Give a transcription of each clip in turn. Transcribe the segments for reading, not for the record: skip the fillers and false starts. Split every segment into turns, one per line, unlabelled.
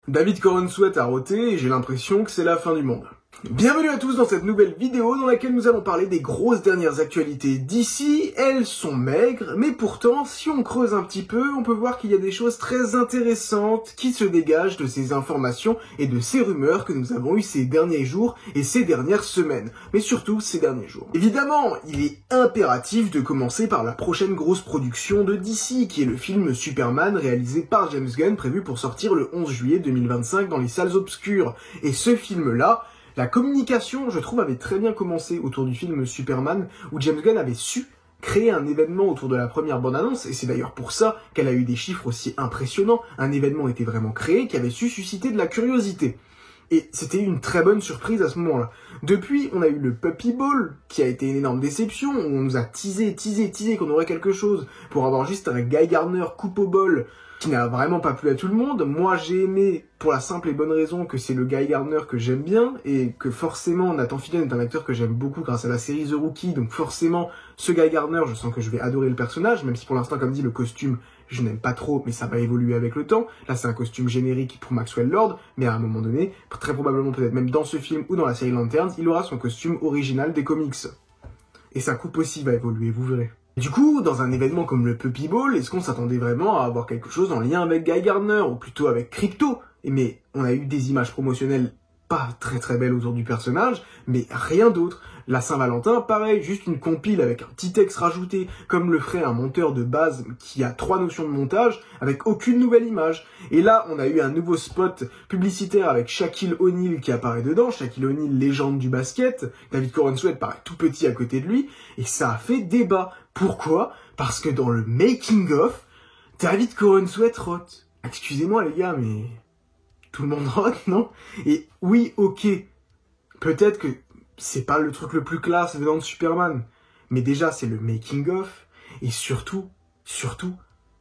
David Corenswet a roté et j'ai l'impression que c'est la fin du monde. Bienvenue à tous dans cette nouvelle vidéo dans laquelle nous allons parler des grosses dernières actualités d'ici. Elles sont maigres, mais pourtant, si on creuse un petit peu, on peut voir qu'il y a des choses très intéressantes qui se dégagent de ces informations et de ces rumeurs que nous avons eues ces derniers jours et ces dernières semaines, mais surtout ces derniers jours. Évidemment, il est impératif de commencer par la prochaine grosse production de DC, qui est le film Superman réalisé par James Gunn, prévu pour sortir le 11 juillet 2025 dans les salles obscures. Et ce film-là, la communication, je trouve, avait très bien commencé autour du film Superman, où James Gunn avait su créer un événement autour de la première bande-annonce, et c'est d'ailleurs pour ça qu'elle a eu des chiffres aussi impressionnants. Un événement était vraiment créé, qui avait su susciter de la curiosité. Et c'était une très bonne surprise à ce moment-là. Depuis, on a eu le Puppy Ball, qui a été une énorme déception, où on nous a teasé qu'on aurait quelque chose, pour avoir juste un Guy Gardner coupe au bol, qui n'a vraiment pas plu à tout le monde. Moi, j'ai aimé pour la simple et bonne raison que c'est le Guy Gardner que j'aime bien, et que forcément, Nathan Fillion est un acteur que j'aime beaucoup grâce à la série The Rookie, donc forcément, ce Guy Gardner, je sens que je vais adorer le personnage, même si pour l'instant, comme dit, le costume, je n'aime pas trop, mais ça va évoluer avec le temps. Là, c'est un costume générique pour Maxwell Lord, mais à un moment donné, très probablement peut-être même dans ce film ou dans la série Lanterns, il aura son costume original des comics. Et sa coupe aussi va évoluer, vous verrez. Du coup, dans un événement comme le Puppy Ball, est-ce qu'on s'attendait vraiment à avoir quelque chose en lien avec Guy Gardner, ou plutôt avec Crypto? Mais on a eu des images promotionnelles pas très belles autour du personnage, mais rien d'autre. La Saint-Valentin, pareil, juste une compile avec un petit texte rajouté, comme le ferait un monteur de base qui a 3 notions de montage, avec aucune nouvelle image. Et là, on a eu un nouveau spot publicitaire avec Shaquille O'Neal qui apparaît dedans, Shaquille O'Neal, légende du basket, David Corenswet paraît tout petit à côté de lui, et ça a fait débat. Pourquoi? Parce que dans le making-of, David Corenswet rote. Excusez-moi les gars, mais tout le monde rote, non? Et oui, ok, peut-être que c'est pas le truc le plus classe venant de Superman, mais déjà c'est le making-of, et surtout,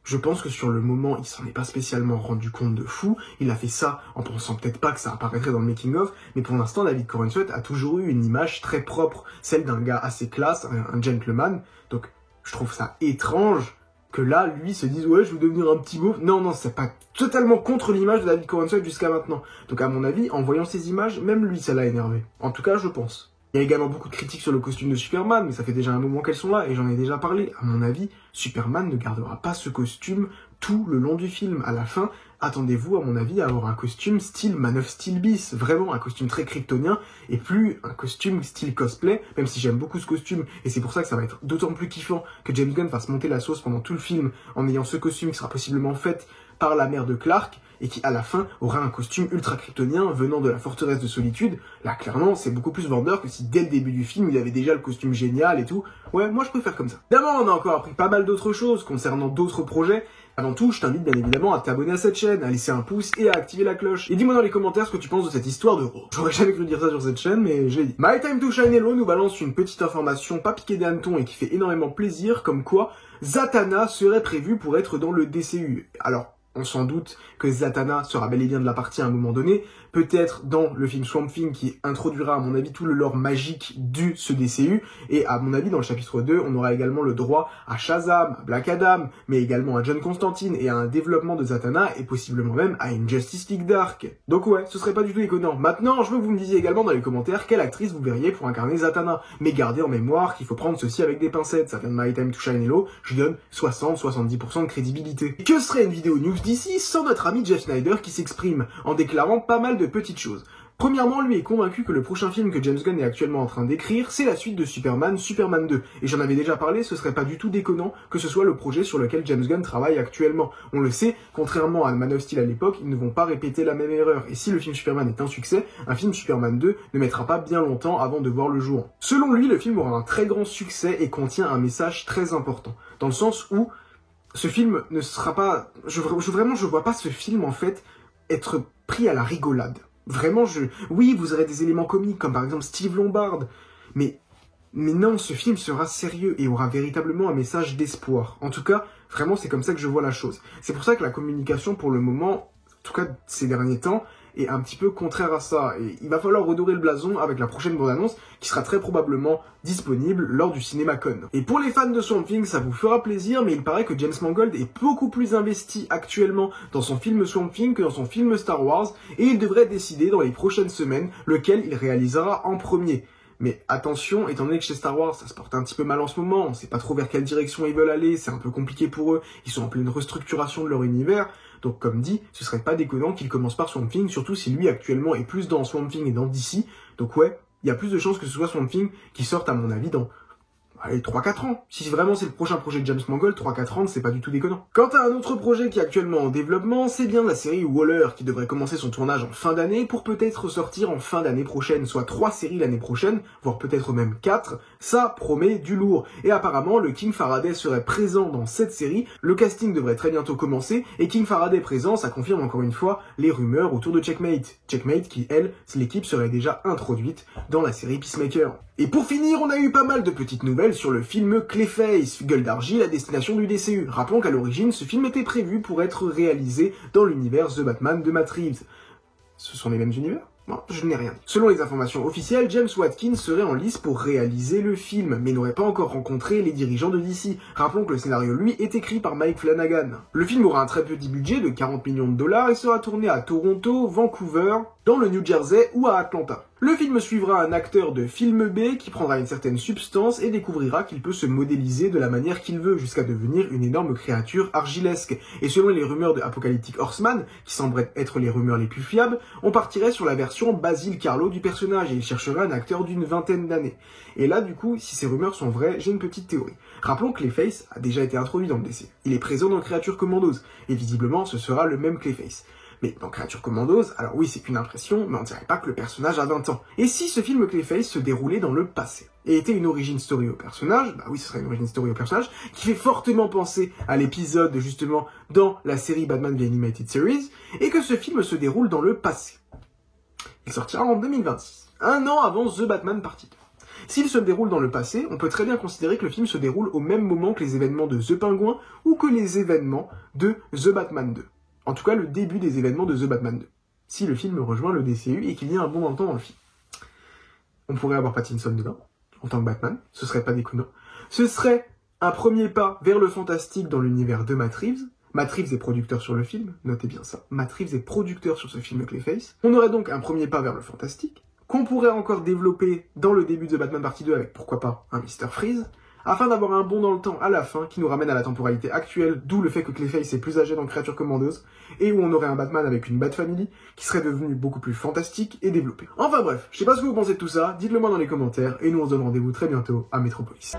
je pense que sur le moment, il s'en est pas spécialement rendu compte de fou, il a fait ça en pensant peut-être pas que ça apparaîtrait dans le making-of, mais pour l'instant, David Corenswet a toujours eu une image très propre, celle d'un gars assez classe, un gentleman, donc je trouve ça étrange que là, lui, se dise « Ouais, je veux devenir un petit beauf ». Non, c'est pas totalement contre l'image de David Corenswet jusqu'à maintenant. Donc à mon avis, en voyant ces images, même lui, ça l'a énervé. En tout cas, je pense. Il y a également beaucoup de critiques sur le costume de Superman, mais ça fait déjà un moment qu'elles sont là, et j'en ai déjà parlé. À mon avis, Superman ne gardera pas ce costume tout le long du film. À la fin, attendez-vous, à mon avis, à avoir un costume style Man of Steel bis, vraiment un costume très kryptonien, et plus un costume style cosplay, même si j'aime beaucoup ce costume, et c'est pour ça que ça va être d'autant plus kiffant que James Gunn fasse monter la sauce pendant tout le film, en ayant ce costume qui sera possiblement fait par la mère de Clark, et qui à la fin aura un costume ultra kryptonien venant de la forteresse de solitude. Là clairement c'est beaucoup plus vendeur que si dès le début du film il avait déjà le costume génial et tout. Ouais, moi je préfère comme ça. Évidemment on a encore appris pas mal d'autres choses concernant d'autres projets. Avant tout, je t'invite bien évidemment à t'abonner à cette chaîne, à laisser un pouce et à activer la cloche. Et dis-moi dans les commentaires ce que tu penses de cette histoire de Raw. J'aurais jamais cru dire ça sur cette chaîne, mais je l'ai dit. My Time to Shine Hello nous balance une petite information pas piquée des hannetons et qui fait énormément plaisir, comme quoi Zatanna serait prévue pour être dans le DCU. Alors, on s'en doute que Zatanna sera bel et bien de la partie à un moment donné, peut-être dans le film Swamp Thing qui introduira à mon avis tout le lore magique du ce DCU, et à mon avis dans le chapitre 2, on aura également le droit à Shazam, à Black Adam, mais également à John Constantine et à un développement de Zatanna et possiblement même à une Justice League Dark. Donc ouais, ce serait pas du tout déconnant. Maintenant, je veux que vous me disiez également dans les commentaires quelle actrice vous verriez pour incarner Zatanna, mais gardez en mémoire qu'il faut prendre ceci avec des pincettes, ça vient de My Time to Shine Hello, je donne 60-70% de crédibilité. Et que serait une vidéo news d'ici sans notre ami Jeff Snyder qui s'exprime en déclarant pas mal de petites choses. Premièrement, lui est convaincu que le prochain film que James Gunn est actuellement en train d'écrire, c'est la suite de Superman, Superman 2. Et j'en avais déjà parlé, ce serait pas du tout déconnant que ce soit le projet sur lequel James Gunn travaille actuellement. On le sait, contrairement à Man of Steel à l'époque, ils ne vont pas répéter la même erreur. Et si le film Superman est un succès, un film Superman 2 ne mettra pas bien longtemps avant de voir le jour. Selon lui, le film aura un très grand succès et contient un message très important. Dans le sens où ce film ne sera pas... Je vois pas ce film, en fait, être pris à la rigolade. Vraiment, oui, vous aurez des éléments comiques, comme par exemple Steve Lombard, mais non, ce film sera sérieux et aura véritablement un message d'espoir. En tout cas, vraiment, c'est comme ça que je vois la chose. C'est pour ça que la communication, pour le moment, en tout cas ces derniers temps, est un petit peu contraire à ça. Et il va falloir redorer le blason avec la prochaine bande-annonce qui sera très probablement disponible lors du CinemaCon. Et pour les fans de Swamp Thing, ça vous fera plaisir, mais il paraît que James Mangold est beaucoup plus investi actuellement dans son film Swamp Thing que dans son film Star Wars, et il devrait décider dans les prochaines semaines lequel il réalisera en premier. Mais attention, étant donné que chez Star Wars, ça se porte un petit peu mal en ce moment, on sait pas trop vers quelle direction ils veulent aller, c'est un peu compliqué pour eux, ils sont en pleine restructuration de leur univers, donc comme dit, ce serait pas déconnant qu'ils commencent par Swamp Thing, surtout si lui actuellement est plus dans Swamp Thing et dans DC, donc ouais, il y a plus de chances que ce soit Swamp Thing qui sorte à mon avis dans... allez, 3-4 ans. Si vraiment c'est le prochain projet de James Mangold, 3-4 ans, c'est pas du tout déconnant. Quant à un autre projet qui est actuellement en développement, c'est bien la série Waller, qui devrait commencer son tournage en fin d'année pour peut-être sortir en fin d'année prochaine, soit 3 séries l'année prochaine, voire peut-être même 4. Ça promet du lourd. Et apparemment, le King Faraday serait présent dans cette série, le casting devrait très bientôt commencer, et King Faraday présent, ça confirme encore une fois les rumeurs autour de Checkmate. Checkmate qui, elle, l'équipe serait déjà introduite dans la série Peacemaker. Et pour finir, on a eu pas mal de petites nouvelles sur le film Clayface, gueule d'argile à destination du DCU. Rappelons qu'à l'origine, ce film était prévu pour être réalisé dans l'univers The Batman de Matt Reeves. Ce sont les mêmes univers ? Non, je n'ai rien dit. Selon les informations officielles, James Watkins serait en lice pour réaliser le film, mais n'aurait pas encore rencontré les dirigeants de DC. Rappelons que le scénario, lui, est écrit par Mike Flanagan. Le film aura un très petit budget de 40 millions de dollars et sera tourné à Toronto, Vancouver, dans le New Jersey ou à Atlanta. Le film suivra un acteur de film B qui prendra une certaine substance et découvrira qu'il peut se modéliser de la manière qu'il veut jusqu'à devenir une énorme créature argilesque. Et selon les rumeurs de Apocalyptic Horseman, qui semblent être les rumeurs les plus fiables, on partirait sur la version Basil Carlo du personnage et il chercherait un acteur d'une vingtaine d'années. Et là, du coup, si ces rumeurs sont vraies, j'ai une petite théorie. Rappelons que Clayface a déjà été introduit dans le DC. Il est présent dans Creature Commandos, et visiblement ce sera le même Clayface. Mais dans Creature Commandos, alors oui c'est qu'une impression, mais on dirait pas que le personnage a 20 ans. Et si ce film Clayface se déroulait dans le passé et était une origin story au personnage, bah oui ce serait une origin story au personnage, qui fait fortement penser à l'épisode justement dans la série Batman The Animated Series, et que ce film se déroule dans le passé. Il sortira en 2026, un an avant The Batman Partie 2. S'il se déroule dans le passé, on peut très bien considérer que le film se déroule au même moment que les événements de The Penguin ou que les événements de The Batman 2. En tout cas, le début des événements de The Batman 2. Si le film rejoint le DCU et qu'il y a un bond dans le temps dans le film. On pourrait avoir Pattinson dedans, en tant que Batman, ce serait pas déconnant. Ce serait un premier pas vers le fantastique dans l'univers de Matt Reeves. Matt Reeves est producteur sur le film, notez bien ça. Matt Reeves est producteur sur ce film Clayface. On aurait donc un premier pas vers le fantastique, qu'on pourrait encore développer dans le début de The Batman Partie 2 avec, pourquoi pas, un Mr. Freeze, afin d'avoir un bond dans le temps à la fin qui nous ramène à la temporalité actuelle, d'où le fait que Clayface est plus âgé dans Creature Commandos, et où on aurait un Batman avec une Bat Family qui serait devenu beaucoup plus fantastique et développé. Enfin bref, je sais pas ce que vous pensez de tout ça, dites-le moi dans les commentaires, et nous on se donne rendez-vous très bientôt à Metropolis.